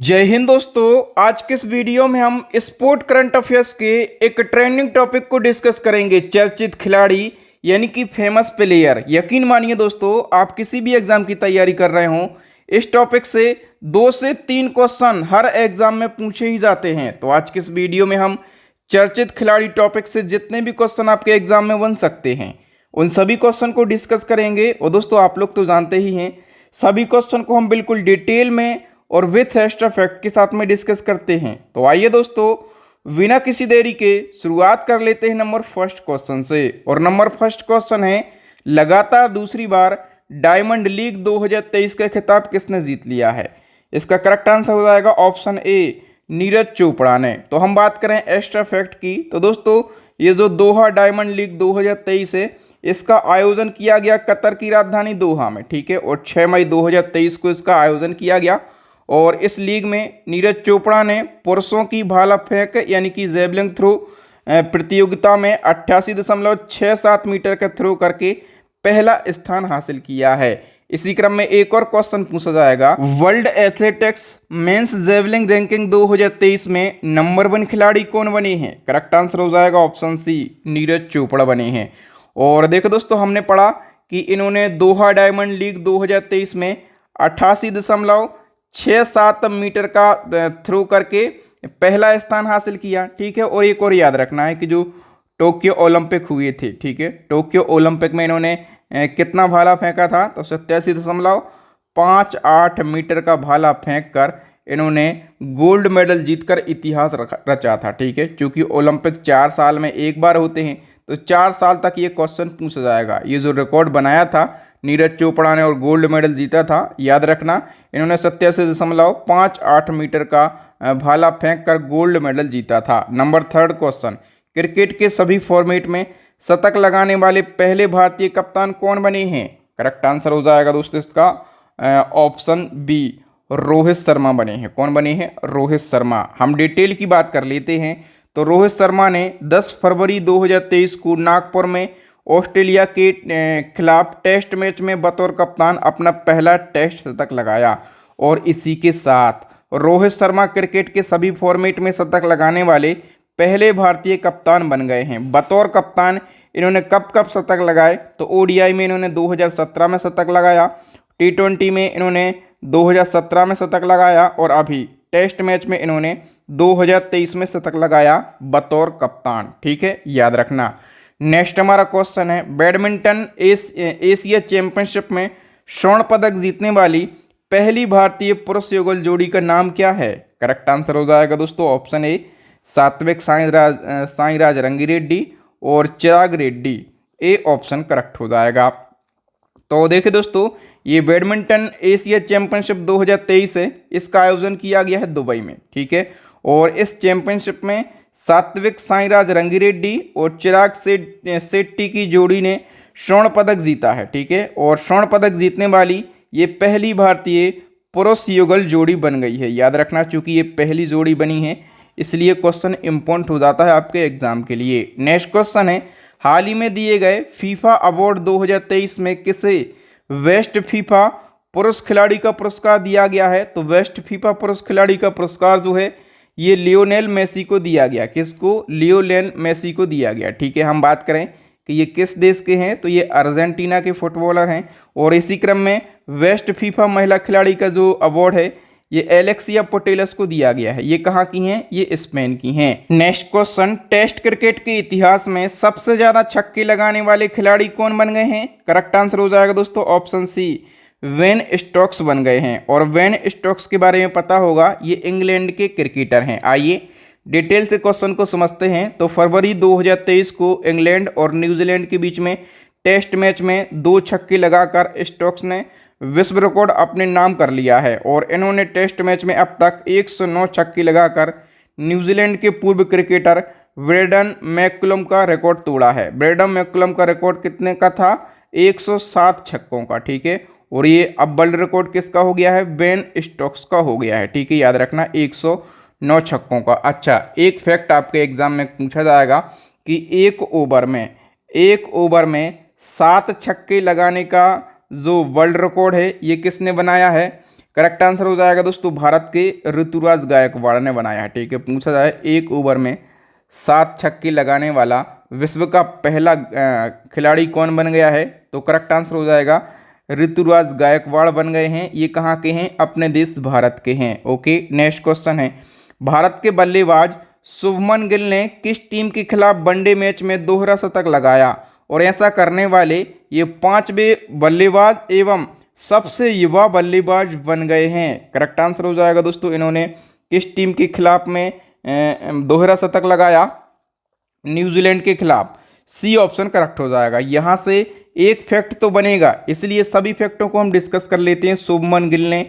जय हिंद दोस्तों। आज के इस वीडियो में हम स्पोर्ट करंट अफेयर्स के एक ट्रेंडिंग टॉपिक को डिस्कस करेंगे। चर्चित खिलाड़ी यानी कि फेमस प्लेयर। यकीन मानिए दोस्तों, आप किसी भी एग्जाम की तैयारी कर रहे हो, इस टॉपिक से 2 से 3 क्वेश्चन हर एग्जाम में पूछे ही जाते हैं। तो आज के इस वीडियो में हम चर्चित खिलाड़ी टॉपिक से जितने भी क्वेश्चन आपके एग्जाम में बन सकते हैं उन सभी क्वेश्चन को डिस्कस करेंगे। और दोस्तों, आप लोग तो जानते ही हैं, सभी क्वेश्चन को हम बिल्कुल डिटेल में और विथ एक्स्ट्रा फैक्ट के साथ में डिस्कस करते हैं। तो आइए दोस्तों, बिना किसी देरी के शुरुआत कर लेते हैं नंबर फर्स्ट क्वेश्चन से। और नंबर फर्स्ट क्वेश्चन है, लगातार दूसरी बार डायमंड लीग 2023 का खिताब किसने जीत लिया है? इसका करेक्ट आंसर हो जाएगा ऑप्शन ए, नीरज चोपड़ा ने। तो हम बात करें एक्स्ट्रा फैक्ट की, तो दोस्तों ये जो दोहा डायमंड लीग 2023 है, इसका आयोजन किया गया कतर की राजधानी दोहा में, ठीक है। और 6 मई 2023 को इसका आयोजन किया गया। और इस लीग में नीरज चोपड़ा ने पुरुषों की भाला फेंक यानी कि जेवलिन थ्रो प्रतियोगिता में 88.67 मीटर का थ्रो करके पहला स्थान हासिल किया है। इसी क्रम में एक और क्वेश्चन पूछा जाएगा, world athletics men's javelin ranking 2023 में नंबर 1 खिलाड़ी कौन बने हैं? करेक्ट आंसर हो जाएगा ऑप्शन सी, नीरज चोपड़ा बने हैं। और देखो दोस्तों, हमने पढ़ा कि इन्होंने दोहा डायमंड लीग 2023 में 88.67 मीटर का थ्रो करके पहला स्थान हासिल किया, ठीक है। और एक और याद रखना है कि जो टोक्यो ओलंपिक हुए थे, ठीक है, टोक्यो ओलंपिक में इन्होंने कितना भाला फेंका था? तो 87.58 मीटर का भाला फेंक कर इन्होंने गोल्ड मेडल जीतकर इतिहास रचा था, ठीक है। क्योंकि ओलंपिक 4 साल में एक बार होते हैं, तो 4 साल तक ये क्वेश्चन पूछा जाएगा। ये जो रिकॉर्ड बनाया था नीरज चोपड़ा ने और गोल्ड मेडल जीता था, याद रखना, इन्होंने 87.58 मीटर का भाला फेंक कर गोल्ड मेडल जीता था। नंबर थर्ड क्वेश्चन, क्रिकेट के सभी फॉर्मेट में शतक लगाने वाले पहले भारतीय कप्तान कौन बने हैं? करेक्ट आंसर हो जाएगा दोस्तों इसका ऑप्शन बी, रोहित शर्मा बने हैं। कौन बने हैं? रोहित शर्मा। हम डिटेल की बात कर लेते हैं। तो रोहित शर्मा ने 10 फरवरी 2023 को नागपुर में ऑस्ट्रेलिया के खिलाफ टेस्ट मैच में बतौर कप्तान अपना पहला टेस्ट शतक लगाया। और इसी के साथ रोहित शर्मा क्रिकेट के सभी फॉर्मेट में शतक लगाने वाले पहले भारतीय कप्तान बन गए हैं। बतौर कप्तान इन्होंने कब कब शतक लगाए? तो ओडीआई में इन्होंने 2017 में शतक लगाया, T20 में इन्होंने 2017 में शतक लगाया, और अभी टेस्ट मैच में इन्होंने 2023 में शतक लगाया बतौर कप्तान, ठीक है, याद रखना। नेक्स्ट हमारा क्वेश्चन है, बैडमिंटन एशिया चैंपियनशिप में स्वर्ण पदक जीतने वाली पहली भारतीय पुरुष युगल जोड़ी का नाम क्या है? करेक्ट आंसर हो जाएगा दोस्तों ऑप्शन ए, सात्विक साईराज रंगिरेड्डी और चिराग रेड्डी। ए ऑप्शन करेक्ट हो जाएगा। तो देखिए दोस्तों, ये बैडमिंटन एशिया चैंपियनशिप 2023 है, इसका आयोजन किया गया है दुबई में, ठीक है। और इस चैंपियनशिप में सात्विक साईराज रंगिरेड्डी और चिराग शेट्टी की जोड़ी ने स्वर्ण पदक जीता है, ठीक है। और स्वर्ण पदक जीतने वाली ये पहली भारतीय पुरुष युगल जोड़ी बन गई है, याद रखना। चूंकि ये पहली जोड़ी बनी है, इसलिए क्वेश्चन इंपॉर्टेंट हो जाता है आपके एग्जाम के लिए। नेक्स्ट क्वेश्चन है, हाल ही में दिए गए फीफा अवार्ड 2023 में किसे बेस्ट फीफा पुरुष खिलाड़ी का पुरस्कार दिया गया है? तो बेस्ट फीफा पुरुष खिलाड़ी का पुरस्कार जो है ये लियोनेल मेसी को दिया गया। किसको? लियोनेल मेसी को दिया गया, ठीक है। हम बात करें कि ये किस देश के हैं, तो ये अर्जेंटीना के फुटबॉलर हैं। और इसी क्रम में बेस्ट फीफा महिला खिलाड़ी का जो अवार्ड है ये एलेक्सिया पुटेलस को दिया गया है। ये कहाँ की हैं? ये स्पेन की हैं। नेक्स्ट क्वेश्चन, टेस्ट क्रिकेट के इतिहास में सबसे ज्यादा छक्के लगाने वाले खिलाड़ी कौन बन गए हैं? करेक्ट आंसर हो जाएगा दोस्तों ऑप्शन सी, वेन स्टोक्स बन गए हैं। और वेन स्टोक्स के बारे में पता होगा, ये इंग्लैंड के क्रिकेटर हैं। आइए डिटेल से क्वेश्चन को समझते हैं। तो फरवरी 2023 को इंग्लैंड और न्यूजीलैंड के बीच में टेस्ट मैच में 2 छक्के लगाकर स्टोक्स ने विश्व रिकॉर्ड अपने नाम कर लिया है। और इन्होंने टेस्ट मैच में अब तक 109 छक्के लगाकर न्यूजीलैंड के पूर्व क्रिकेटर ब्रेंडन मैकलम का रिकॉर्ड तोड़ा है। ब्रेंडन मैकलम का रिकॉर्ड कितने का था? 107 छक्कों का, ठीक है। और ये अब वर्ल्ड रिकॉर्ड किसका हो गया है? वेन स्टोक्स का हो गया है, ठीक है, याद रखना, 109 छक्कों का। अच्छा, एक फैक्ट आपके एग्जाम में पूछा जाएगा कि एक ओवर में 7 छक्के लगाने का जो वर्ल्ड रिकॉर्ड है ये किसने बनाया है? करेक्ट आंसर हो जाएगा दोस्तों भारत के ऋतुराज गायकवाड़ ने बनाया है। ठीक है, पूछा जाए 1 ओवर में 7 छक्के लगाने वाला विश्व का पहला खिलाड़ी कौन बन गया है, तो करेक्ट आंसर हो जाएगा ऋतुराज गायकवाड़ बन गए हैं। ये कहाँ के हैं, अपने देश भारत के हैं। ओके, नेक्स्ट क्वेश्चन है, भारत के बल्लेबाज शुभमन गिल ने किस टीम के खिलाफ वनडे मैच में दोहरा शतक लगाया, और ऐसा करने वाले ये 5वें बल्लेबाज एवं सबसे युवा बल्लेबाज बन गए हैं। करेक्ट आंसर हो जाएगा दोस्तों, इन्होंने किस टीम के खिलाफ में दोहरा शतक लगाया, न्यूजीलैंड के खिलाफ। सी ऑप्शन करेक्ट हो जाएगा। यहाँ से एक फैक्ट तो बनेगा, इसलिए सभी फैक्टों को हम डिस्कस कर लेते हैं। शुभमन गिल ने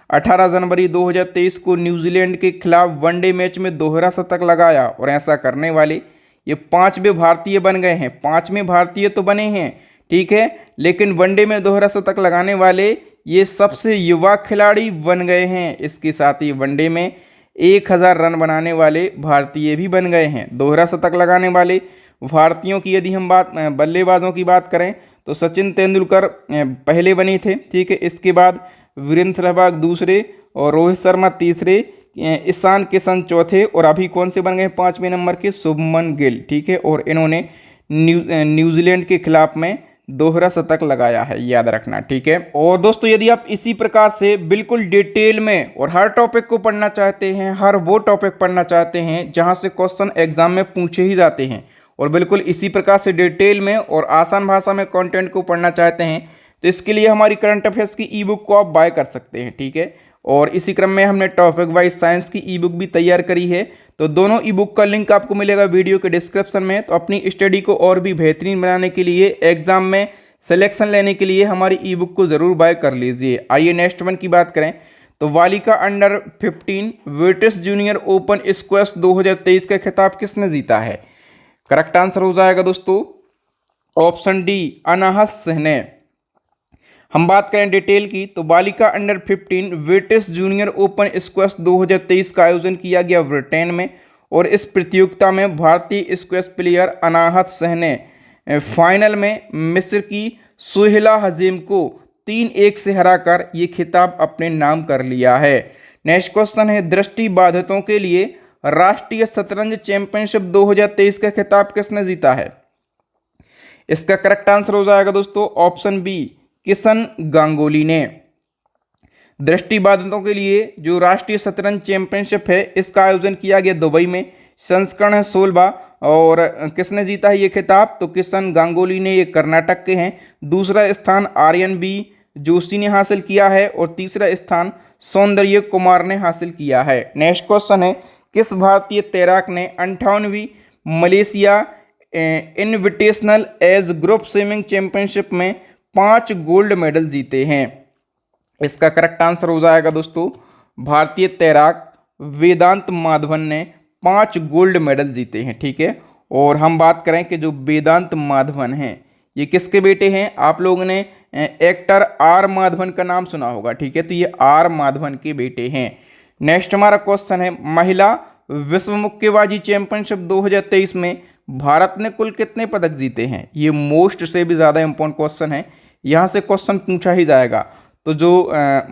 18 जनवरी 2023 को न्यूजीलैंड के खिलाफ वनडे मैच में दोहरा शतक लगाया, और ऐसा करने वाले ये 5वें भारतीय बन गए हैं। 5वें भारतीय तो बने हैं, ठीक है, लेकिन वनडे में दोहरा शतक लगाने वाले ये सबसे युवा खिलाड़ी बन गए हैं। इसके साथ ही वनडे में 1000 रन बनाने वाले भारतीय भी बन गए हैं। दोहरा शतक लगाने वाले भारतीयों की यदि हम बल्लेबाजों की बात करें तो सचिन तेंदुलकर पहले बने थे, ठीक है, इसके बाद वीरेंद्र सहवाग दूसरे और रोहित शर्मा तीसरे, ईशान किशन चौथे, और अभी कौन से बन गए 5वें नंबर के, शुभमन गिल। ठीक है, और इन्होंने न्यूजीलैंड के खिलाफ में दोहरा शतक लगाया है, याद रखना। ठीक है, और दोस्तों यदि आप इसी प्रकार से बिल्कुल डिटेल में और हर टॉपिक को पढ़ना चाहते हैं, हर वो टॉपिक पढ़ना चाहते हैं जहां से क्वेश्चन एग्जाम में पूछे ही जाते हैं, और बिल्कुल इसी प्रकार से डिटेल में और आसान भाषा में कंटेंट को पढ़ना चाहते हैं, तो इसके लिए हमारी करंट अफेयर्स की ई बुक को आप बाय कर सकते हैं। ठीक है, और इसी क्रम में हमने टॉपिक वाइज साइंस की ई बुक भी तैयार करी है, तो दोनों ई बुक का लिंक आपको मिलेगा वीडियो के डिस्क्रिप्शन में। तो अपनी स्टडी को और भी बेहतरीन बनाने के लिए, एग्जाम में सिलेक्शन लेने के लिए हमारी ई बुक को ज़रूर बाय कर लीजिए। आइए नेक्स्ट वन की बात करें, तो बालिका under 15 British junior open squash 2023 का खिताब किसने जीता है? करेक्ट आंसर हो जाएगा दोस्तों ऑप्शन डी, अनाहत सिंह ने। हम बात करें डिटेल की, तो बालिका under 15 British junior open squash 2023 का आयोजन किया गया ब्रिटेन में, और इस प्रतियोगिता में भारतीय स्क्वैश प्लेयर अनाहत सिंह ने फाइनल में मिस्र की सुहेला हजीम को 3-1 से हराकर ये खिताब अपने नाम कर लिया है। नेक्स्ट क्वेश्चन है, दृष्टिबाधितों के लिए राष्ट्रीय शतरंज चैंपियनशिप 2023 का खिताब किसने जीता है? इसका करेक्ट आंसर हो जाएगा दोस्तों ऑप्शन बी, किशन गांगुली ने। दृष्टिबाधितों के लिए जो राष्ट्रीय शतरंज चैंपियनशिप है, इसका आयोजन किया गया दुबई में, संस्करण है 16, और किसने जीता है ये खिताब? तो किशन गांगुली ने, ये कर्नाटक के हैं। दूसरा स्थान आर्यन बी जोशी ने हासिल किया है, और तीसरा स्थान सौंदर्य कुमार ने हासिल किया है। नेक्स्ट क्वेश्चन है, किस भारतीय तैराक ने 58वीं Malaysia invitational age group swimming championship में 5 गोल्ड मेडल जीते हैं? इसका करेक्ट आंसर हो जाएगा दोस्तों भारतीय तैराक वेदांत माधवन ने 5 गोल्ड मेडल जीते हैं। ठीक है, और हम बात करें कि जो वेदांत माधवन हैं, ये किसके बेटे हैं? आप लोगों ने एक्टर आर माधवन का नाम सुना होगा। ठीक है, तो ये आर माधवन के बेटे हैं। नेक्स्ट हमारा क्वेश्चन है, महिला विश्व मुक्केबाजी चैंपियनशिप 2023 में भारत ने कुल कितने पदक जीते हैं? ये मोस्ट से भी ज़्यादा इंपॉर्टेंट क्वेश्चन है, यहाँ से क्वेश्चन पूछा ही जाएगा। तो जो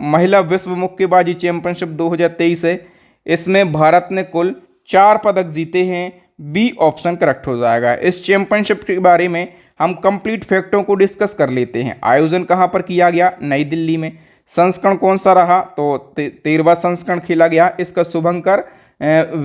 महिला विश्व मुक्केबाजी चैंपियनशिप 2023 है, इसमें भारत ने कुल 4 पदक जीते हैं। बी ऑप्शन करेक्ट हो जाएगा। इस चैंपियनशिप के बारे में हम कंप्लीट फैक्टों को डिस्कस कर लेते हैं। आयोजन कहाँ पर किया गया? नई दिल्ली में। संस्करण कौन सा रहा? तो 13वां संस्करण खेला गया। इसका शुभंकर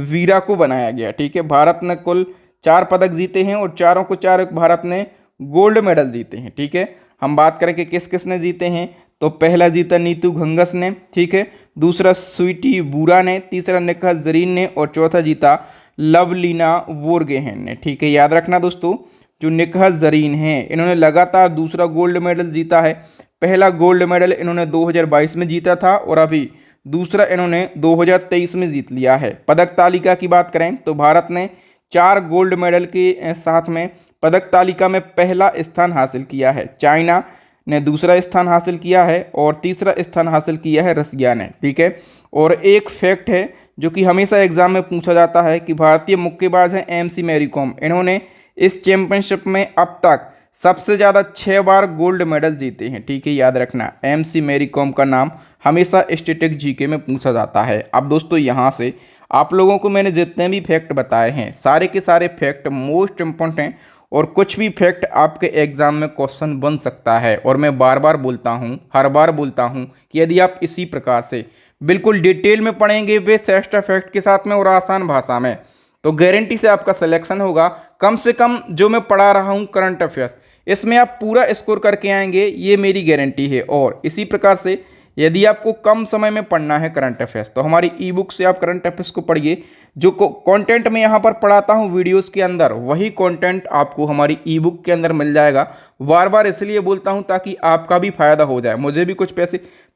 वीरा को बनाया गया। ठीक है, भारत ने कुल 4 पदक जीते हैं, और चारों को 4 भारत ने गोल्ड मेडल जीते हैं। ठीक है, हम बात करें कि किस किस ने जीते हैं, तो पहला जीता नीतू घंगस ने, ठीक है, दूसरा स्वीटी बूरा ने, तीसरा निखत जरीन ने, और चौथा जीता लवलीना वोरगेहन ने। ठीक है, याद रखना दोस्तों, जो निखत जरीन हैं, इन्होंने लगातार दूसरा गोल्ड मेडल जीता है। पहला गोल्ड मेडल इन्होंने 2022 में जीता था, और अभी दूसरा इन्होंने 2023 में जीत लिया है। पदक तालिका की बात करें तो भारत ने 4 गोल्ड मेडल के साथ में पदक तालिका में पहला स्थान हासिल किया है। चाइना ने दूसरा स्थान हासिल किया है, और तीसरा स्थान हासिल किया है रसिया ने। ठीक है, और एक फैक्ट है जो कि हमेशा एग्जाम में पूछा जाता है कि भारतीय मुक्केबाज हैं एमसी मैरी कॉम। इन्होंने इस चैंपियनशिप में अब तक सबसे ज़्यादा 6 बार गोल्ड मेडल जीते हैं। ठीक है, याद रखना, एमसी मैरी कॉम का नाम हमेशा स्टैटिक जीके में पूछा जाता है। अब दोस्तों यहाँ से आप लोगों को मैंने जितने भी फैक्ट बताए हैं सारे के सारे फैक्ट मोस्ट इम्पोर्टेंट हैं और कुछ भी फैक्ट आपके एग्जाम में क्वेश्चन बन सकता है। और मैं बार बार बोलता हूँ, हर बार बोलता हूँ कि यदि आप इसी प्रकार से बिल्कुल डिटेल में पढ़ेंगे विथ एक्स्ट्रा फैक्ट के साथ में और आसान भाषा में, तो गारंटी से आपका सिलेक्शन होगा। कम से कम जो मैं पढ़ा रहा हूँ करंट अफेयर्स, इसमें आप पूरा स्कोर करके आएंगे, ये मेरी गारंटी है। और इसी प्रकार से यदि आपको कम समय में पढ़ना है करंट अफेयर्स, तो हमारी ई बुक से आप करंट अफेयर्स को पढ़िए। जो कंटेंट मैं यहाँ पर पढ़ाता हूँ वीडियोस के अंदर, वही कंटेंट आपको हमारी ई बुक के अंदर मिल जाएगा। बार बार इसलिए बोलता हूँ ताकि आपका भी फायदा हो जाए, मुझे भी कुछ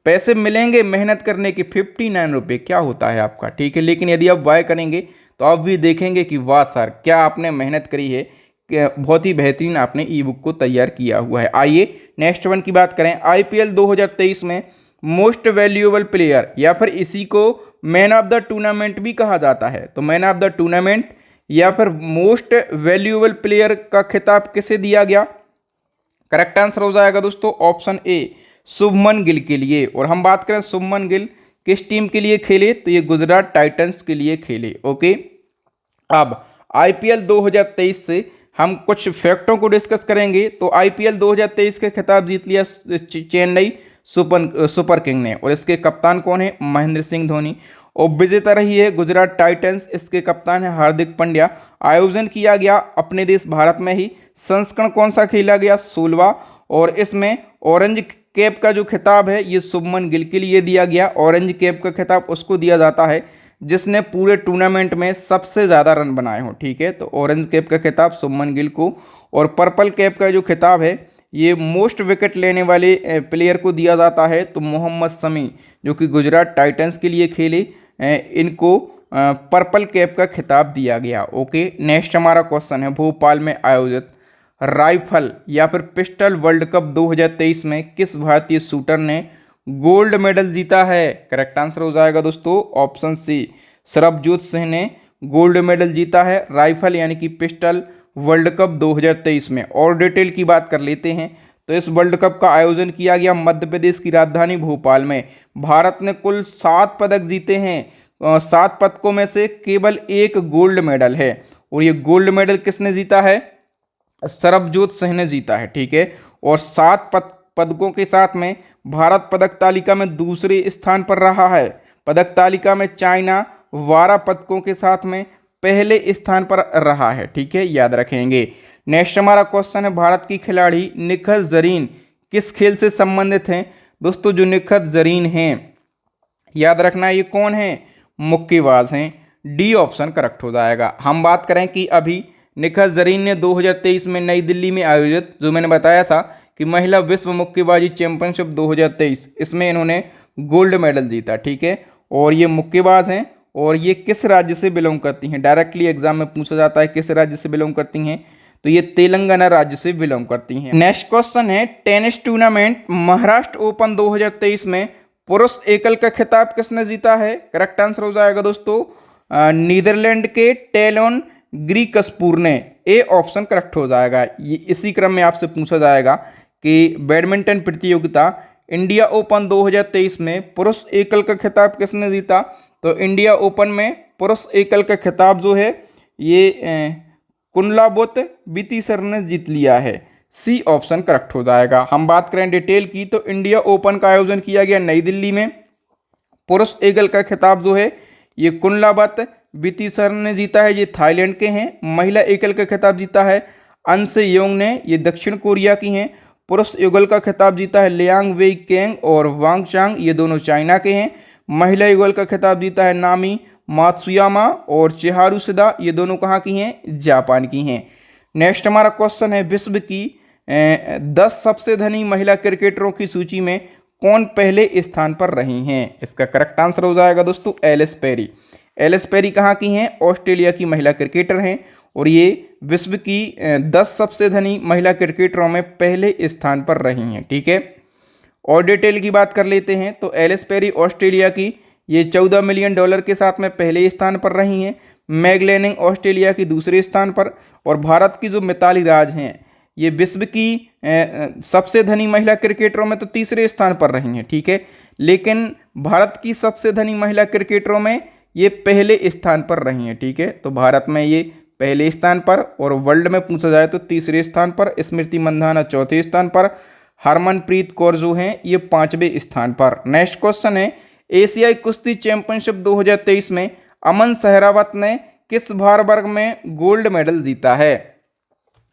पैसे मिलेंगे मेहनत करने के। 59 रुपये क्या होता है आपका, ठीक है। लेकिन यदि आप बाय करेंगे तो आप भी देखेंगे कि वाह सर क्या आपने मेहनत करी है, बहुत ही बेहतरीन आपने ई बुक को तैयार किया हुआ है। आइए नेक्स्ट वन की बात करें। IPL 2023 में मोस्ट वैल्यूएबल प्लेयर या फिर इसी को मैन ऑफ द टूर्नामेंट भी कहा जाता है, तो मैन ऑफ द टूर्नामेंट या फिर मोस्ट वैल्यूएबल प्लेयर का खिताब किसे दिया गया? करेक्ट आंसर हो जाएगा दोस्तों ऑप्शन ए, शुभमन गिल के लिए। और हम बात करें शुभमन गिल किस टीम के लिए खेले, तो ये गुजरात टाइटंस के लिए खेले। ओके, अब IPL 2023 से हम कुछ फैक्टों को डिस्कस करेंगे। तो IPL 2023 के खिताब जीत लिया चेन्नई सुपर किंग ने, और इसके कप्तान कौन है? महेंद्र सिंह धोनी। और विजेता रही है गुजरात टाइटंस, इसके कप्तान है हार्दिक पांड्या। आयोजन किया गया अपने देश भारत में ही। संस्करण कौन सा खेला गया? 16वां। और इसमें ऑरेंज कैप का जो खिताब है ये शुभमन गिल के लिए दिया गया। ऑरेंज कैप का खिताब उसको दिया जाता है जिसने पूरे टूर्नामेंट में सबसे ज़्यादा रन बनाए हो, ठीक है। तो ऑरेंज कैप का खिताब शुभमन गिल को। और पर्पल कैप का जो खिताब है ये मोस्ट विकेट लेने वाले प्लेयर को दिया जाता है, तो मोहम्मद शमी जो कि गुजरात टाइटंस के लिए खेले, इनको पर्पल कैप का खिताब दिया गया। ओके, नेक्स्ट हमारा क्वेश्चन है भोपाल में आयोजित राइफल या फिर पिस्टल वर्ल्ड कप 2023 में किस भारतीय शूटर ने गोल्ड मेडल जीता है? करेक्ट आंसर हो जाएगा दोस्तों ऑप्शन सी, सरबजोत सिंह ने गोल्ड मेडल जीता है राइफल यानी कि पिस्टल वर्ल्ड कप 2023 में। और डिटेल की बात कर लेते हैं तो इस वर्ल्ड कप का आयोजन किया गया मध्य प्रदेश की राजधानी भोपाल में। भारत ने कुल 7 पदक जीते हैं। 7 पदकों में से केवल 1 गोल्ड मेडल है, और ये गोल्ड मेडल किसने जीता है? सरबजोत सिंह ने जीता है, ठीक है। और 7 पदकों के साथ में भारत पदक तालिका में दूसरे स्थान पर रहा है। पदक तालिका में चाइना 12 पदकों के साथ में पहले स्थान पर रहा है, ठीक है, याद रखेंगे। नेक्स्ट हमारा क्वेश्चन है भारत की खिलाड़ी निखत जरीन किस खेल से संबंधित हैं? दोस्तों जो निखत जरीन हैं, याद रखना ये कौन है? मुक्केबाज हैं। डी ऑप्शन करेक्ट हो जाएगा। हम बात करें कि अभी निखत जरीन ने 2023 में नई दिल्ली में आयोजित, जो मैंने बताया था कि महिला विश्व मुक्केबाजी चैंपियनशिप 2023, इसमें इन्होंने गोल्ड मेडल जीता, ठीक है। और ये मुक्केबाज हैं और ये किस राज्य से बिलोंग करती हैं? डायरेक्टली एग्जाम में पूछा जाता है किस राज्य से बिलोंग करती हैं, तो ये तेलंगाना राज्य से बिलोंग करती हैं। नेक्स्ट क्वेश्चन है टेनिस टूर्नामेंट महाराष्ट्र ओपन 2023 में पुरुष एकल का खिताब किसने जीता है? करेक्ट आंसर हो जाएगा दोस्तों नीदरलैंड के टेलोन ग्रीकस्पूर ने। ए ऑप्शन करेक्ट हो जाएगा। ये इसी क्रम में आपसे पूछा जाएगा कि बैडमिंटन प्रतियोगिता इंडिया ओपन 2023 में पुरुष एकल का खिताब किसने जीता? तो इंडिया ओपन में पुरुष एकल का खिताब जो है ये कुनलाबोत वितीसर ने जीत लिया है। सी ऑप्शन करेक्ट हो जाएगा। हम बात करें डिटेल की तो इंडिया ओपन का आयोजन किया गया नई दिल्ली में। पुरुष एकल का खिताब जो है ये कुनलाबोत वितीसर ने जीता है, ये थाईलैंड के हैं। महिला एकल का खिताब जीता है अंश योंग ने, ये दक्षिण कोरिया की हैं। पुरुष युगल का खिताब जीता है लियांग वेई केंग और वांग चांग, ये दोनों चाइना के हैं। महिला युगल का खिताब जीता है नामी मात्सुयामा और चिहारू सिदा, ये दोनों कहाँ की हैं? जापान की हैं। नेक्स्ट हमारा क्वेश्चन है विश्व की 10 सबसे धनी महिला क्रिकेटरों की सूची में कौन पहले स्थान पर रही हैं? इसका करेक्ट आंसर हो जाएगा दोस्तों एलिस पेरी। एलिस पेरी कहाँ की हैं? ऑस्ट्रेलिया की महिला क्रिकेटर हैं, और ये विश्व की 10 सबसे धनी महिला क्रिकेटरों में पहले स्थान पर रही हैं, ठीक है। और डिटेल की बात कर लेते हैं तो एलिस पेरी ऑस्ट्रेलिया की ये $14 मिलियन के साथ में पहले स्थान पर रही हैं। मैग लैनिंग ऑस्ट्रेलिया की दूसरे स्थान पर, और भारत की जो मिताली राज हैं ये विश्व की सबसे धनी महिला क्रिकेटरों में तो तीसरे स्थान पर रही हैं, ठीक है। लेकिन भारत की सबसे धनी महिला क्रिकेटरों में ये पहले स्थान पर रही हैं। ठीक है, तो भारत में ये पहले स्थान पर, और वर्ल्ड में पूछा जाए तो तीसरे स्थान पर, स्मृति मंधाना चौथे स्थान पर, हरमनप्रीत कौर जो हैं ये 5वें स्थान पर। नेक्स्ट क्वेश्चन है, एशियाई कुश्ती चैंपियनशिप 2023 में अमन सहरावत ने किस भार वर्ग में गोल्ड मेडल जीता है?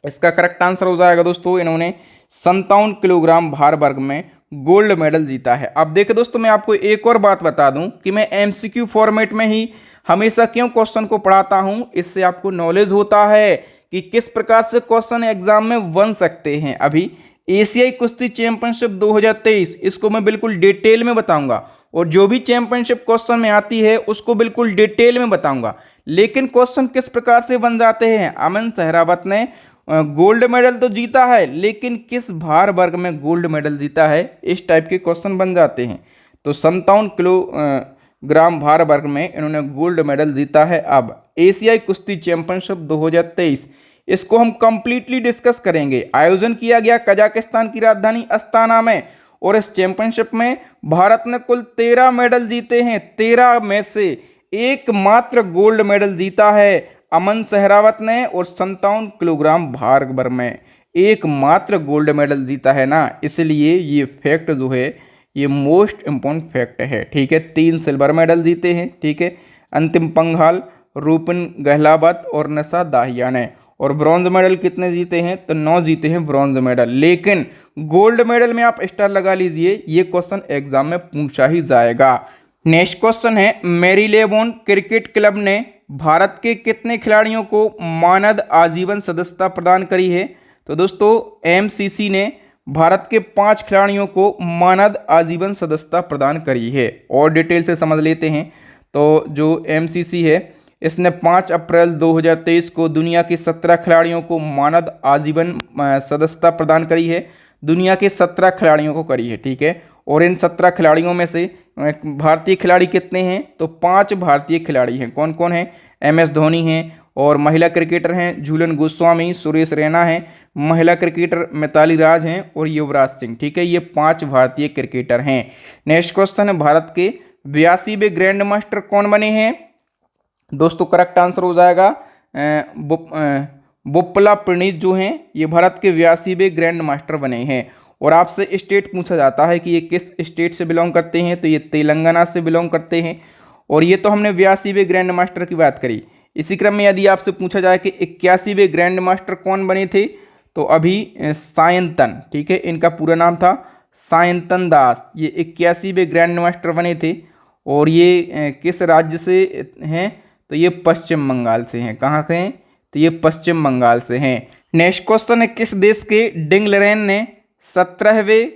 इसका करेक्ट आंसर हो जाएगा दोस्तों, इन्होंने 57 किलोग्राम भार वर्ग में गोल्ड मेडल जीता है। अब देखिए दोस्तों, मैं आपको एक और बात बता दूं कि मैं एमसीक्यू फॉर्मेट में ही हमेशा क्यों क्वेश्चन को पढ़ाता हूं। इससे आपको नॉलेज होता है कि किस प्रकार से क्वेश्चन एग्जाम में बन सकते हैं। अभी एशियाई कुश्ती चैंपियनशिप 2023 इसको मैं बिल्कुल डिटेल में बताऊंगा, और जो भी चैंपियनशिप क्वेश्चन में आती है उसको बिल्कुल डिटेल में बताऊंगा। लेकिन क्वेश्चन किस प्रकार से बन जाते हैं, अमन सहरावत ने गोल्ड मेडल तो जीता है, लेकिन किस भार वर्ग में गोल्ड मेडल जीता है, इस टाइप के क्वेश्चन बन जाते हैं। तो 57 किलोग्राम भार वर्ग में इन्होंने गोल्ड मेडल जीता है। अब एशियाई कुश्ती चैंपियनशिप 2023 इसको हम कंप्लीटली डिस्कस करेंगे। आयोजन किया गया कजाकिस्तान की राजधानी अस्ताना में, और इस चैंपियनशिप में भारत ने कुल 13 मेडल जीते हैं। 13 में से एकमात्र गोल्ड मेडल जीता है अमन सहरावत ने, और 57 किलोग्राम भार वर्ग में एकमात्र गोल्ड मेडल जीता है ना, इसलिए ये फैक्ट जो है ये मोस्ट इम्पोर्टेंट फैक्ट है। ठीक है, 3 सिल्वर मेडल जीते हैं। ठीक है, अंतिम पंघाल, रूपिन गहलावत और निशा दाहिया ने। और ब्रॉन्ज मेडल कितने जीते हैं, तो 9 जीते हैं ब्रॉन्ज मेडल। लेकिन गोल्ड मेडल में आप स्टार लगा लीजिए, ये क्वेश्चन एग्जाम में पूछा ही जाएगा। नेक्स्ट क्वेश्चन है, मैरीलेबोन क्रिकेट क्लब ने भारत के कितने खिलाड़ियों को मानद आजीवन सदस्यता प्रदान करी है? तो दोस्तों एमसीसी ने भारत के 5 खिलाड़ियों को मानद आजीवन सदस्यता प्रदान करी है। और डिटेल से समझ लेते हैं। तो जो एमसीसी है इसने 5 अप्रैल 2023 को दुनिया के 17 खिलाड़ियों को मानद आजीवन सदस्यता प्रदान करी है। दुनिया के 17 खिलाड़ियों को करी है। ठीक है, और इन 17 खिलाड़ियों में से भारतीय खिलाड़ी कितने हैं, तो 5 भारतीय खिलाड़ी हैं। कौन कौन हैं? एमएस धोनी हैं, और महिला क्रिकेटर हैं झूलन गोस्वामी, सुरेश रैना हैं, महिला क्रिकेटर मिताली राज हैं, और युवराज सिंह। ठीक है, ये 5 भारतीय क्रिकेटर हैं। नेक्स्ट क्वेश्चन है, भारत के 82वें ग्रैंड मास्टर कौन बने हैं? दोस्तों करेक्ट आंसर हो जाएगा बोप्पला प्रणीत जो हैं ये भारत के 82वें ग्रैंड मास्टर बने हैं। और आपसे स्टेट पूछा जाता है कि ये किस स्टेट से बिलोंग करते हैं, तो ये तेलंगाना से बिलोंग करते हैं। और ये तो हमने 82वें ग्रैंड मास्टर की बात करी। इसी क्रम में यदि आपसे पूछा जाए कि 81वें ग्रैंड मास्टर कौन बने थे, तो अभी सायंतन, ठीक है, इनका पूरा नाम था सायंतन दास, ये 81वें ग्रैंड मास्टर बने थे। और ये किस राज्य से हैं, तो ये पश्चिम बंगाल से हैं। कहाँ से हैं, तो ये पश्चिम बंगाल से हैं। नेक्स्ट क्वेश्चन है, किस देश के डिंग लरेन ने 17वें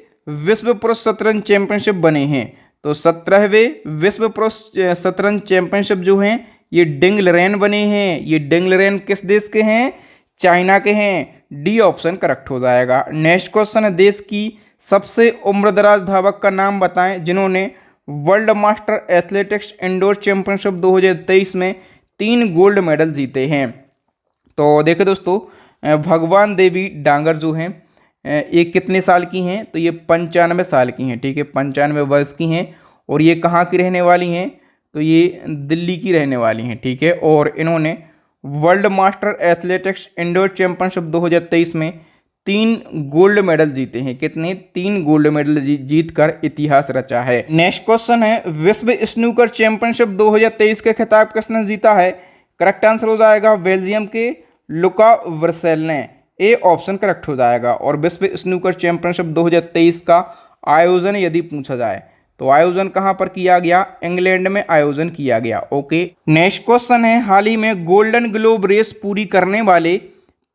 विश्व पुरुष शतरंज चैंपियनशिप बने हैं? तो 17वें विश्व पुरुष शतरंज चैंपियनशिप जो हैं ये डिंग लरेन बने हैं। ये डिंग लरेन किस देश के हैं? चाइना के हैं। डी ऑप्शन करेक्ट हो जाएगा। नेक्स्ट क्वेश्चन है, देश की सबसे उम्रदराज धावक का नाम बताएं जिन्होंने world master athletics indoor championship 2023 में 3 गोल्ड मेडल जीते हैं। तो देखो दोस्तों, भगवान देवी डांगर जो हैं ये कितने साल की हैं, तो ये 95 साल की हैं। ठीक है, 95 वर्ष की हैं। और ये कहाँ की रहने वाली हैं, तो ये दिल्ली की रहने वाली हैं। ठीक है, और इन्होंने world master athletics indoor championship 2023 में 3 गोल्ड मेडल जीते हैं। कितने? 3 गोल्ड मेडल जीत कर इतिहास रचा है। नेक्स्ट क्वेश्चन है, विश्व स्नूकर चैंपियनशिप 2023 का खिताब किसने जीता है? करेक्ट आंसर हो जाएगा बेल्जियम के लुका वर्सेल ने। ए ऑप्शन करेक्ट हो जाएगा। और विश्व स्नूकर चैंपियनशिप 2023 का आयोजन यदि पूछा जाए तो आयोजन कहां पर किया गया? इंग्लैंड में आयोजन किया गया। ओके, नेक्स्ट क्वेश्चन है, हाल ही में गोल्डन ग्लोब रेस पूरी करने वाले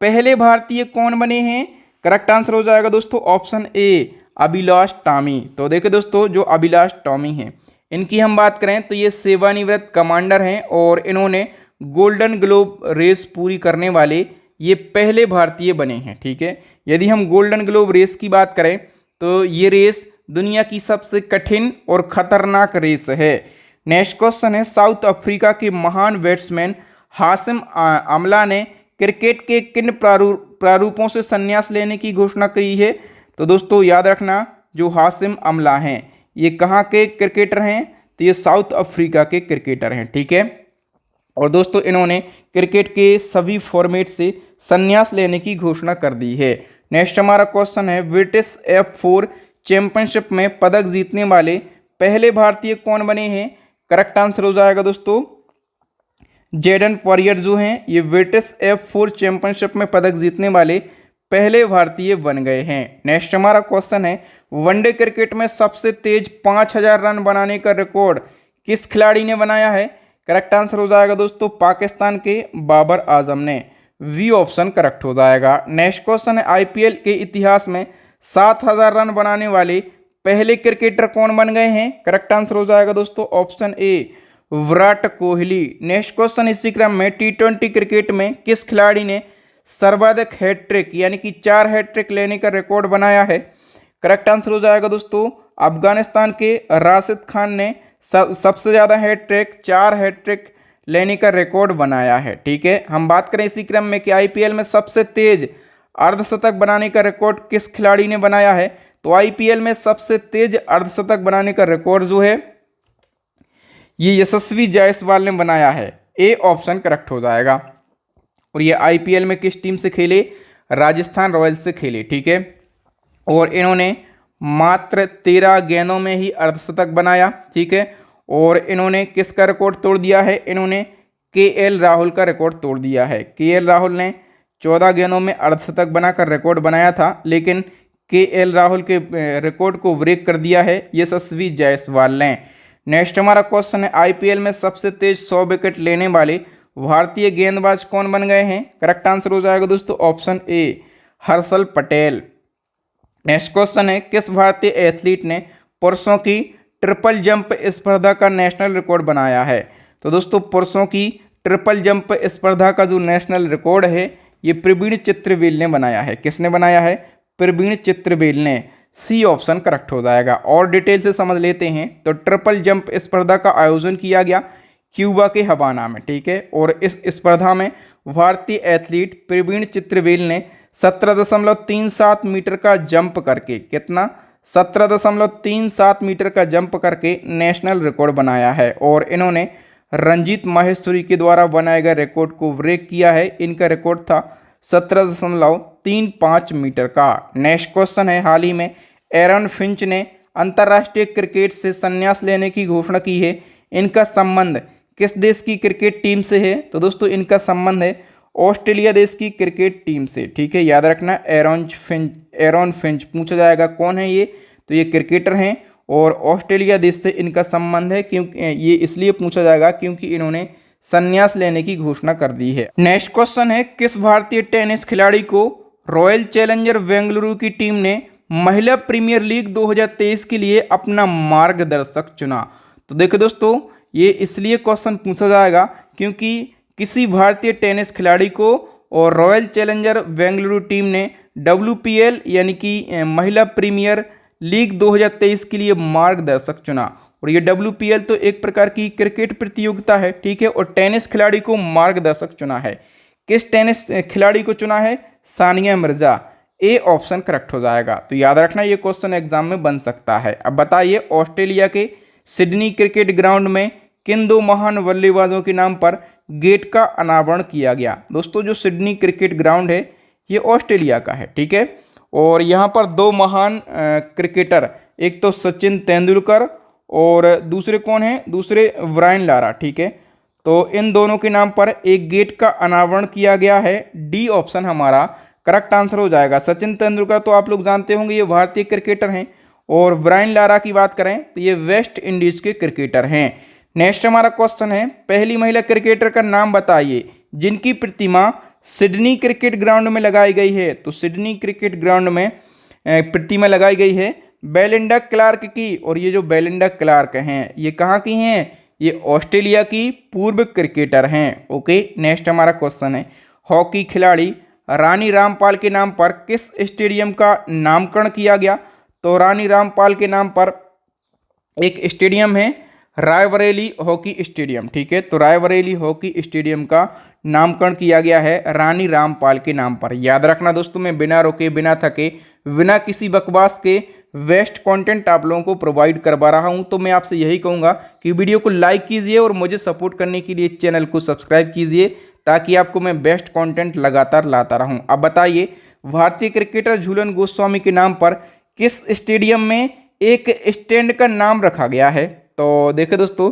पहले भारतीय कौन बने हैं? करेक्ट आंसर हो जाएगा दोस्तों ऑप्शन ए, अभिलाष टॉमी। तो देखिए दोस्तों, जो अभिलाष टॉमी हैं इनकी हम बात करें तो ये सेवानिवृत्त कमांडर हैं, और इन्होंने गोल्डन ग्लोब रेस पूरी करने वाले ये पहले भारतीय बने हैं। ठीक है, यदि हम गोल्डन ग्लोब रेस की बात करें तो ये रेस दुनिया की सबसे कठिन और खतरनाक रेस है। नेक्स्ट क्वेश्चन है, साउथ अफ्रीका के महान बैट्समैन हाशिम अमला ने क्रिकेट के किन प्रारूपों से संन्यास लेने की घोषणा की है? तो दोस्तों याद रखना, जो हाशिम अमला हैं ये कहाँ के क्रिकेटर हैं? तो ये साउथ अफ्रीका के क्रिकेटर हैं, ठीक है। और दोस्तों इन्होंने क्रिकेट के सभी फॉर्मेट से संन्यास लेने की घोषणा कर दी है। नेक्स्ट हमारा क्वेश्चन है, ब्रिटिश F4 चैंपियनशिप में पदक जीतने वाले पहले भारतीय कौन बने हैं? करेक्ट आंसर हो जाएगा दोस्तों जेडन पॉरियर जो हैं, ये ब्रिटिश F4 चैंपियनशिप में पदक जीतने वाले पहले भारतीय बन गए हैं। नेक्स्ट हमारा क्वेश्चन है, वनडे क्रिकेट में सबसे तेज 5000 रन बनाने का रिकॉर्ड किस खिलाड़ी ने बनाया है? करेक्ट आंसर हो जाएगा दोस्तों पाकिस्तान के बाबर आजम ने। वी ऑप्शन करेक्ट हो जाएगा। नेक्स्ट क्वेश्चन है, आईपीएल के इतिहास में 7000 रन बनाने वाले पहले क्रिकेटर कौन बन गए हैं? करेक्ट आंसर हो जाएगा दोस्तों option A Virat Kohli. Next question इसी क्रम में, T20 क्रिकेट में किस खिलाड़ी ने सर्वाधिक हैट्रिक यानी कि 4 हैट्रिक लेने का रिकॉर्ड बनाया है? करेक्ट आंसर हो जाएगा दोस्तों अफगानिस्तान के राशिद खान ने सबसे ज़्यादा हैट्रिक 4 हैट्रिक लेने का रिकॉर्ड बनाया है, ठीक है। हम बात करें इसी क्रम में कि आईपीएल में सबसे तेज अर्धशतक बनाने का रिकॉर्ड किस खिलाड़ी ने बनाया है? तो आईपीएल में सबसे तेज अर्धशतक बनाने का रिकॉर्ड जो है ये यशस्वी जायसवाल ने बनाया है। ए ऑप्शन करेक्ट हो जाएगा। और ये आईपीएल में किस टीम से खेले? राजस्थान रॉयल्स से खेले, ठीक है। और इन्होंने मात्र 13 गेंदों में ही अर्धशतक बनाया, ठीक है। और इन्होंने किसका रिकॉर्ड तोड़ दिया है? इन्होंने केएल राहुल का रिकॉर्ड तोड़ दिया है। केएल राहुल ने 14 गेंदों में अर्धशतक बनाकर रिकॉर्ड बनाया था, लेकिन केएल राहुल के रिकॉर्ड को ब्रेक कर दिया है यशस्वी जायसवाल ने। नेक्स्ट हमारा क्वेश्चन है, आईपीएल में सबसे तेज 100 विकेट लेने वाले भारतीय गेंदबाज कौन बन गए हैं? करेक्ट आंसर हो जाएगा दोस्तों option A Harshal Patel. Next question है, किस भारतीय एथलीट ने पुरुषों की ट्रिपल जंप स्पर्धा का नेशनल रिकॉर्ड बनाया है? तो दोस्तों पुरुषों की ट्रिपल जंप स्पर्धा का जो नेशनल रिकॉर्ड है ये प्रवीण चित्रवेल ने बनाया है। किसने बनाया है? प्रवीण चित्रवेल ने। सी ऑप्शन करेक्ट हो जाएगा। और डिटेल से समझ लेते हैं तो ट्रिपल जंप स्पर्धा का आयोजन किया गया क्यूबा के हवाना में, ठीक है। और इस स्पर्धा में भारतीय एथलीट प्रवीण चित्रवेल ने 17.37 मीटर का जंप करके, कितना? 17.37 मीटर का जंप करके नेशनल रिकॉर्ड बनाया है। और इन्होंने रंजीत माहेश्वरी के द्वारा बनाए गए रिकॉर्ड को ब्रेक किया है। इनका रिकॉर्ड था 17.35 मीटर का। नेक्स्ट क्वेश्चन है, हाल ही में एरन फिंच ने अंतर्राष्ट्रीय क्रिकेट से संन्यास लेने की घोषणा की है। इनका संबंध किस देश की क्रिकेट टीम से है? तो दोस्तों इनका संबंध है ऑस्ट्रेलिया देश की क्रिकेट टीम से, ठीक है। याद रखना एरन फिंच पूछा जाएगा कौन है ये? तो ये क्रिकेटर हैं और ऑस्ट्रेलिया देश से इनका संबंध है, क्योंकि ये इसलिए पूछा जाएगा क्योंकि इन्होंने संन्यास लेने की घोषणा कर दी है। नेक्स्ट क्वेश्चन है, किस भारतीय टेनिस खिलाड़ी को रॉयल चैलेंजर बेंगलुरु की टीम ने महिला प्रीमियर लीग 2023 के लिए अपना मार्गदर्शक चुना? तो देखो दोस्तों ये इसलिए क्वेश्चन पूछा जाएगा क्योंकि किसी भारतीय टेनिस खिलाड़ी को और रॉयल चैलेंजर बेंगलुरु टीम ने WPL यानी कि महिला प्रीमियर लीग 2023 के लिए मार्गदर्शक चुना। और ये WPL तो एक प्रकार की क्रिकेट प्रतियोगिता है, ठीक है। और टेनिस खिलाड़ी को मार्गदर्शक चुना है। किस टेनिस खिलाड़ी को चुना है? Sania Mirza. A option correct हो जाएगा। तो याद रखना ये क्वेश्चन एग्जाम में बन सकता है। अब बताइए ऑस्ट्रेलिया के सिडनी क्रिकेट ग्राउंड में किन 2 महान बल्लेबाजों के नाम पर गेट का अनावरण किया गया? दोस्तों जो सिडनी क्रिकेट ग्राउंड है ये ऑस्ट्रेलिया का है, ठीक है। और यहाँ पर 2 महान क्रिकेटर, एक तो सचिन तेंदुलकर और दूसरे कौन है? दूसरे ब्रायन लारा, ठीक है। तो इन दोनों के नाम पर एक गेट का अनावरण किया गया है। डी ऑप्शन हमारा करेक्ट आंसर हो जाएगा। सचिन तेंदुलकर तो आप लोग जानते होंगे ये भारतीय क्रिकेटर हैं, और ब्रायन लारा की बात करें तो ये वेस्ट इंडीज के क्रिकेटर हैं। नेक्स्ट हमारा क्वेश्चन है, पहली महिला क्रिकेटर का नाम बताइए जिनकी प्रतिमा सिडनी क्रिकेट ग्राउंड में लगाई गई है। तो सिडनी क्रिकेट ग्राउंड में प्रतिमा लगाई गई है बेलिंडा क्लार्क की। और ये जो बेलिंडा क्लार्क हैं ये कहाँ की हैं? ये ऑस्ट्रेलिया की पूर्व क्रिकेटर हैं। ओके, नेक्स्ट हमारा क्वेश्चन है, हॉकी खिलाड़ी रानी रामपाल के नाम पर किस स्टेडियम का नामकरण किया गया? तो रानी रामपाल के नाम पर एक स्टेडियम है रायबरेली हॉकी स्टेडियम, ठीक है। तो रायबरेली हॉकी स्टेडियम का नामकरण किया गया है रानी रामपाल के नाम पर। याद रखना दोस्तों, मैं बिना रुके, बिना थके, बिना किसी बकवास के बेस्ट कंटेंट आप लोगों को प्रोवाइड करवा रहा हूं। तो मैं आपसे यही कहूंगा कि वीडियो को लाइक कीजिए और मुझे सपोर्ट करने के लिए चैनल को सब्सक्राइब कीजिए, ताकि आपको मैं बेस्ट कंटेंट लगातार लाता रहूं। अब बताइए, भारतीय क्रिकेटर झूलन गोस्वामी के नाम पर किस स्टेडियम में एक स्टैंड का नाम रखा गया है? तो देखिए दोस्तों,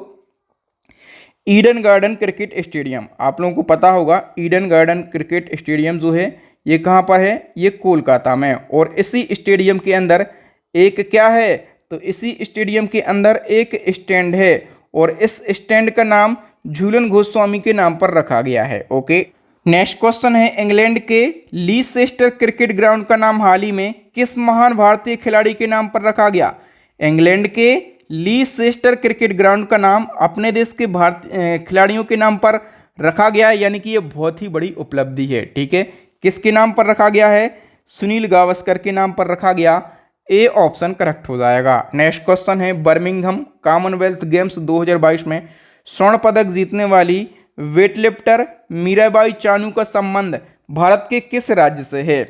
ईडन गार्डन क्रिकेट स्टेडियम, आप लोगों को पता होगा ईडन गार्डन क्रिकेट स्टेडियम जो है ये कहाँ पर है? ये कोलकाता में। और इसी स्टेडियम के अंदर एक क्या है? तो इसी स्टेडियम के अंदर एक स्टैंड है और इस स्टैंड का नाम झूलन गोस्वामी के नाम पर रखा गया है। ओके, नेक्स्ट क्वेश्चन है, इंग्लैंड के लीसेस्टर क्रिकेट ग्राउंड का नाम हाल ही में किस महान भारतीय खिलाड़ी के नाम पर रखा गया? इंग्लैंड के लीसेस्टर क्रिकेट ग्राउंड का नाम अपने देश के भारतीय खिलाड़ियों के नाम पर रखा गया है, यानी कि ये बहुत ही बड़ी उपलब्धि है। ठीक है, किसके नाम पर रखा गया है? सुनील गावस्कर के नाम पर रखा गया। ए ऑप्शन करेक्ट हो जाएगा। नेक्स्ट क्वेश्चन है, बर्मिंघम कॉमनवेल्थ गेम्स 2022 में स्वर्ण पदक जीतने वाली वेटलिफ्टर मीराबाई चानू का संबंध भारत के किस राज्य से है?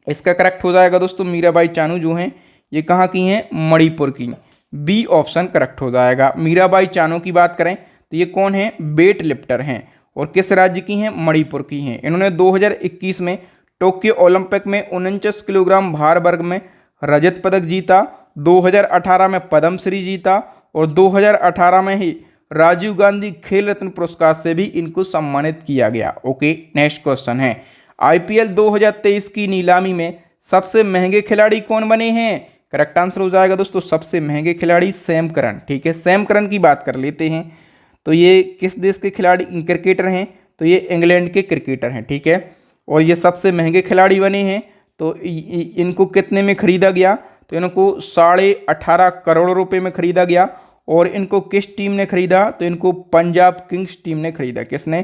इसका करेक्ट हो जाएगा दोस्तों, मीराबाई चानू जो हैं ये कहाँ की हैं? मणिपुर की। बी ऑप्शन करेक्ट हो जाएगा। मीराबाई चानू की बात करें तो ये कौन है? वेट लिफ्टर हैं और किस राज्य की हैं? मणिपुर की हैं। इन्होंने 2021 में टोक्यो ओलंपिक में 49 किलोग्राम भार वर्ग में रजत पदक जीता, 2018 में पद्मश्री जीता और 2018 में ही राजीव गांधी खेल रत्न पुरस्कार से भी इनको सम्मानित किया गया। ओके, नेक्स्ट क्वेश्चन है, आईपीएल 2023 की नीलामी में सबसे महंगे खिलाड़ी कौन बने हैं? करेक्ट आंसर हो जाएगा दोस्तों, सबसे महंगे खिलाड़ी सैम करन। ठीक है, सैम करन की बात कर लेते हैं। तो ये किस देश के खिलाड़ी क्रिकेटर हैं? तो ये इंग्लैंड के क्रिकेटर हैं। ठीक है, और ये सबसे महंगे खिलाड़ी बने हैं। तो इनको कितने में खरीदा गया? तो इनको 18.5 करोड़ रुपए में खरीदा गया। और इनको किस टीम ने खरीदा? तो इनको पंजाब किंग्स टीम ने खरीदा। किसने?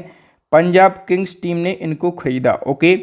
पंजाब किंग्स टीम ने इनको खरीदा। ओके,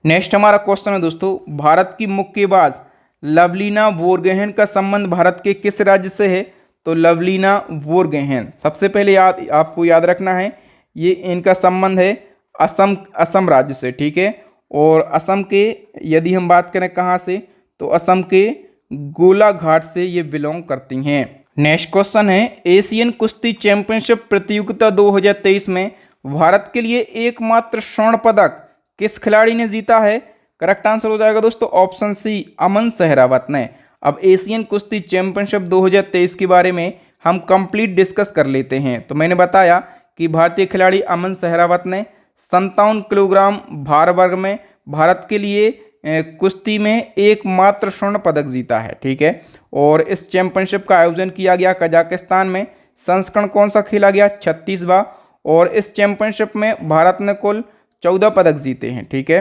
नेक्स्ट हमारा क्वेश्चन है दोस्तों, भारत की मुक्केबाज लवलीना बोरगोहेन का संबंध भारत के किस राज्य से है? तो लवलीना बोरगोहेन, सबसे पहले आपको याद रखना है, ये इनका संबंध है असम राज्य से। ठीक है, और असम के यदि हम बात करें कहाँ से, तो असम के गोलाघाट से ये बिलोंग करती हैं। नेक्स्ट क्वेश्चन है, एशियन कुश्ती चैंपियनशिप प्रतियोगिता 2023 में भारत के लिए एकमात्र स्वर्ण पदक किस खिलाड़ी ने जीता है? करेक्ट आंसर हो जाएगा दोस्तों, ऑप्शन सी, अमन सहरावत ने। अब एशियन कुश्ती चैंपियनशिप 2023 के बारे में हम कंप्लीट डिस्कस कर लेते हैं। तो मैंने बताया कि भारतीय खिलाड़ी अमन सहरावत ने 57 किलोग्राम भार वर्ग में भारत के लिए कुश्ती में एकमात्र स्वर्ण पदक जीता है। ठीक है, और इस चैंपियनशिप का आयोजन किया गया कजाकिस्तान में। संस्करण कौन सा खेला गया? 36वां। और इस चैंपियनशिप में भारत ने कुल 14 पदक जीते हैं। ठीक है,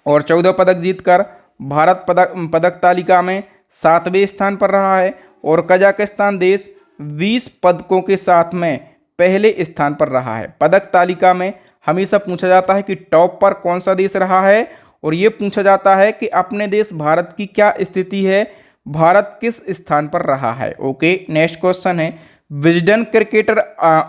और 14 पदक जीतकर भारत पदक तालिका में 7वें स्थान पर रहा है और कजाकिस्तान देश 20 पदकों के साथ में पहले स्थान पर रहा है। पदक तालिका में हमेशा पूछा जाता है कि टॉप पर कौन सा देश रहा है, और ये पूछा जाता है कि अपने देश भारत की क्या स्थिति है, भारत किस स्थान पर रहा है। ओके, नेक्स्ट क्वेश्चन है, विजडन क्रिकेटर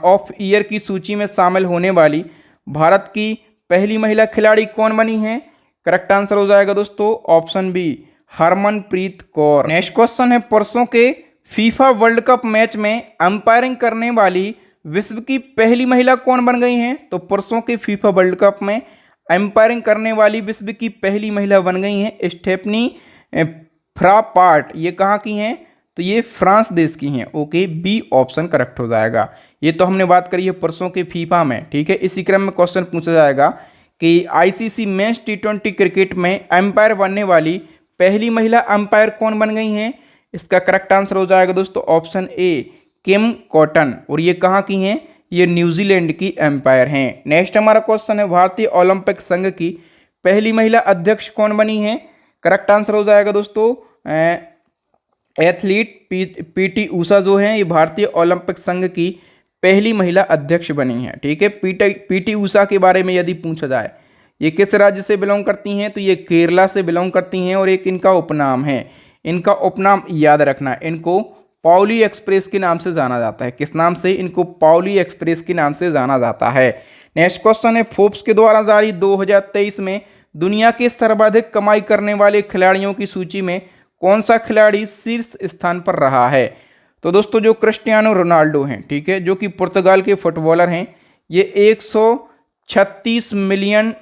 ऑफ ईयर की सूची में शामिल होने वाली भारत की पहली महिला खिलाड़ी कौन बनी है? करेक्ट आंसर हो जाएगा दोस्तों, option B, Harmanpreet Kaur. Next question है, पुरुषों के फीफा वर्ल्ड कप मैच में अंपायरिंग करने वाली विश्व की पहली महिला कौन बन गई हैं? तो पुरुषों के फीफा वर्ल्ड कप में अंपायरिंग करने वाली विश्व की पहली महिला बन गई हैं स्टेफनी फ्रापार्ट। ये कहाँ की हैं? तो ये फ्रांस देश की हैं। ओके, बी ऑप्शन करेक्ट हो जाएगा। ये तो हमने बात करी है पुरुषों के फीफा में। ठीक है, इसी क्रम में क्वेश्चन पूछा जाएगा कि आईसीसी मेंस T20 क्रिकेट में अंपायर बनने वाली पहली महिला अंपायर कौन बन गई हैं? इसका करेक्ट आंसर हो जाएगा दोस्तों, ऑप्शन ए, किम कॉटन। और ये कहाँ की हैं? ये न्यूजीलैंड की एम्पायर हैं। नेक्स्ट हमारा क्वेश्चन है, भारतीय ओलंपिक संघ की पहली महिला अध्यक्ष कौन बनी है? करेक्ट आंसर हो जाएगा दोस्तों, एथलीट पीटी उषा जो हैं ये भारतीय ओलंपिक संघ की पहली महिला अध्यक्ष बनी है। ठीक है, पीटी उषा के बारे में यदि पूछा जाए, ये किस राज्य से बिलोंग करती हैं? तो ये केरला से बिलोंग करती हैं और एक इनका उपनाम है। इनका उपनाम याद रखना, इनको पाउली एक्सप्रेस के नाम से जाना जाता है। किस नाम से? इनको पाउली एक्सप्रेस के नाम से जाना जाता है। नेक्स्ट क्वेश्चन है, फोर्ब्स के द्वारा जारी 2023 में दुनिया के सर्वाधिक कमाई करने वाले खिलाड़ियों की सूची में कौन सा खिलाड़ी शीर्ष स्थान पर रहा है? तो दोस्तों जो क्रिस्टियानो रोनाल्डो हैं, ठीक है, जो कि पुर्तगाल के फुटबॉलर हैं, ये 136 मिलियन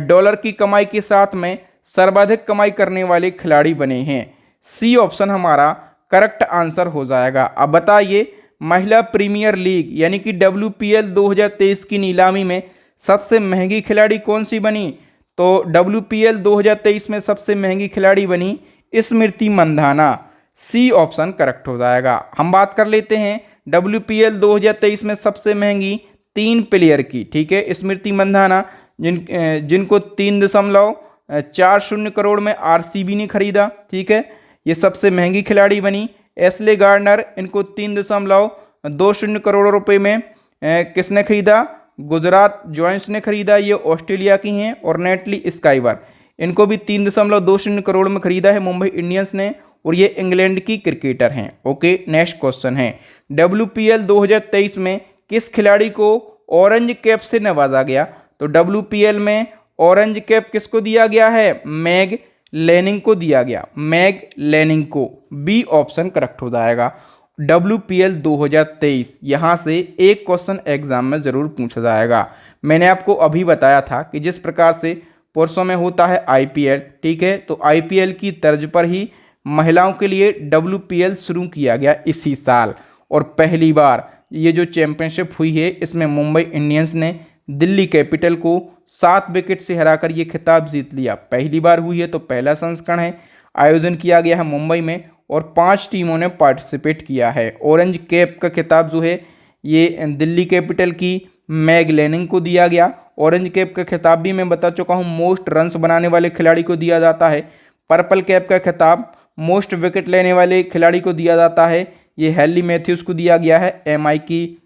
डॉलर की कमाई के साथ में सर्वाधिक कमाई करने वाले खिलाड़ी बने हैं। सी ऑप्शन हमारा करेक्ट आंसर हो जाएगा। अब बताइए महिला प्रीमियर लीग यानी कि WPL 2023 की नीलामी में सबसे महंगी खिलाड़ी कौन सी बनी? तो WPL 2023 में सबसे महंगी खिलाड़ी बनी Smriti Mandhana. C option correct हो जाएगा। हम बात कर लेते हैं WPL 2023 में सबसे महंगी 3 प्लेयर की, ठीक है। स्मृति मंधाना जिनको 3.40 करोड़ में RCB ने खरीदा, ठीक है, ये सबसे महंगी खिलाड़ी बनी। एस्ले गार्डनर, इनको 3.20 करोड़ रुपए में किसने खरीदा? गुजरात जॉइंट्स ने खरीदा, ये ऑस्ट्रेलिया की हैं। और नेटली स्काइवर, इनको भी 3.20 करोड़ में खरीदा है मुंबई इंडियंस ने, और ये इंग्लैंड की क्रिकेटर हैं। ओके, नेक्स्ट क्वेश्चन है WPL 2023 में किस खिलाड़ी को ऑरेंज कैप से नवाजा गया? तो WPL में ऑरेंज कैप किसको दिया गया है? मैग लेनिंग को दिया गया, मैग लेनिंग को। बी ऑप्शन करेक्ट हो जाएगा। WPL 2023 यहाँ से एक क्वेश्चन एग्जाम में जरूर पूछा जाएगा। मैंने आपको अभी बताया था कि जिस प्रकार से पुरुषों में होता है IPL, ठीक है, तो IPL की तर्ज पर ही महिलाओं के लिए WPL शुरू किया गया इसी साल। और पहली बार ये जो चैंपियनशिप हुई है इसमें मुंबई इंडियंस ने दिल्ली कैपिटल को 7 विकेट से हराकर ये खिताब जीत लिया। पहली बार हुई है तो पहला संस्करण है। आयोजन किया गया है मुंबई में और 5 टीमों ने पार्टिसिपेट किया है। ऑरेंज कैप का खिताब जो है ये दिल्ली कैपिटल की मैग लेनिंग को दिया गया। ऑरेंज कैप का खिताब भी मैं बता चुका हूँ मोस्ट रन्स बनाने वाले खिलाड़ी को दिया जाता है। पर्पल कैप का खिताब मोस्ट विकेट लेने वाले खिलाड़ी को दिया जाता है, ये हैली मैथ्यूज को दिया गया है, MI की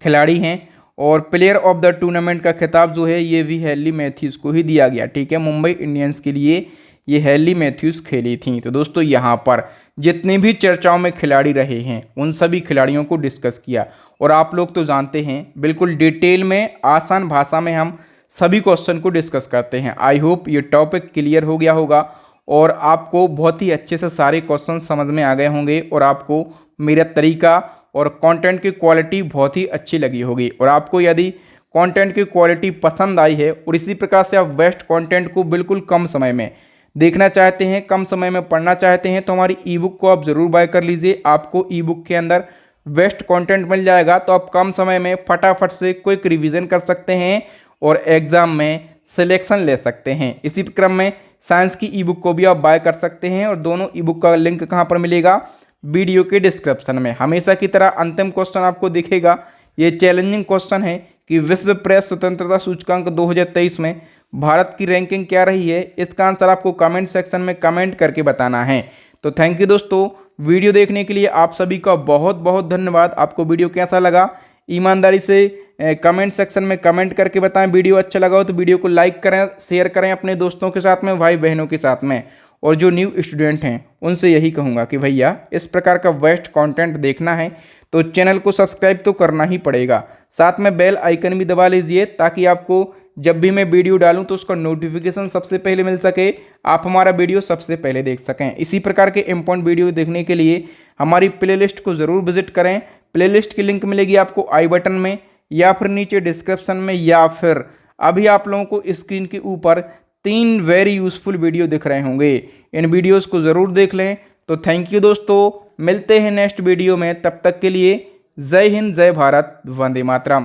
खिलाड़ी हैं। और प्लेयर ऑफ द टूर्नामेंट का खिताब जो है ये भी हैली मैथ्यूज को ही दिया गया, ठीक है। मुंबई इंडियंस के लिए ये हैली मैथ्यूज खेली थी। तो दोस्तों यहाँ पर जितने भी चर्चाओं में खिलाड़ी रहे हैं उन सभी खिलाड़ियों को डिस्कस किया। और आप लोग तो जानते हैं बिल्कुल डिटेल में आसान भाषा में हम सभी क्वेश्चन को डिस्कस करते हैं। आई होप ये टॉपिक क्लियर हो गया होगा और आपको बहुत ही अच्छे से सारे क्वेश्चन समझ में आ गए होंगे और आपको मेरा तरीका और कंटेंट की क्वालिटी बहुत ही अच्छी लगी होगी। और आपको यदि कंटेंट की क्वालिटी पसंद आई है और इसी प्रकार से आप बेस्ट कंटेंट को बिल्कुल कम समय में देखना चाहते हैं, कम समय में पढ़ना चाहते हैं, तो हमारी ईबुक को आप ज़रूर बाय कर लीजिए। आपको ईबुक के अंदर बेस्ट कंटेंट मिल जाएगा, तो आप कम समय में फटाफट से क्विक रिवीजन कर सकते हैं और एग्ज़ाम में सिलेक्शन ले सकते हैं। इसी क्रम में साइंस की ईबुक को भी आप बाय कर सकते हैं और दोनों ईबुक का लिंक कहाँ पर मिलेगा? वीडियो के डिस्क्रिप्शन में। हमेशा की तरह अंतिम क्वेश्चन आपको दिखेगा, ये चैलेंजिंग क्वेश्चन है कि विश्व प्रेस स्वतंत्रता सूचकांक 2023 में भारत की रैंकिंग क्या रही है। इसका आंसर आपको कमेंट सेक्शन में कमेंट करके बताना है। तो थैंक यू दोस्तों, वीडियो देखने के लिए आप सभी का बहुत बहुत धन्यवाद। आपको वीडियो कैसा लगा ईमानदारी से कमेंट सेक्शन में कमेंट करके बताएं। वीडियो अच्छा लगा हो तो वीडियो को लाइक करें, शेयर करें अपने दोस्तों के साथ में, भाई बहनों के साथ में। और जो न्यू स्टूडेंट हैं उनसे यही कहूँगा कि भैया इस प्रकार का बेस्ट कंटेंट देखना है तो चैनल को सब्सक्राइब तो करना ही पड़ेगा, साथ में बेल आइकन भी दबा लीजिए ताकि आपको जब भी मैं वीडियो डालूं तो उसका नोटिफिकेशन सबसे पहले मिल सके, आप हमारा वीडियो सबसे पहले देख सकें। इसी प्रकार के इंपॉर्टेंट वीडियो देखने के लिए हमारी प्लेलिस्ट को ज़रूर विजिट करें। प्लेलिस्ट की लिंक मिलेगी आपको आई बटन में या फिर नीचे डिस्क्रिप्शन में, या फिर अभी आप लोगों को स्क्रीन के ऊपर 3 वेरी यूजफुल वीडियो दिख रहे होंगे। इन वीडियोस को ज़रूर देख लें। तो थैंक यू दोस्तों, मिलते हैं नेक्स्ट वीडियो में। तब तक के लिए जय हिंद, जय भारत, वंदे मातरम।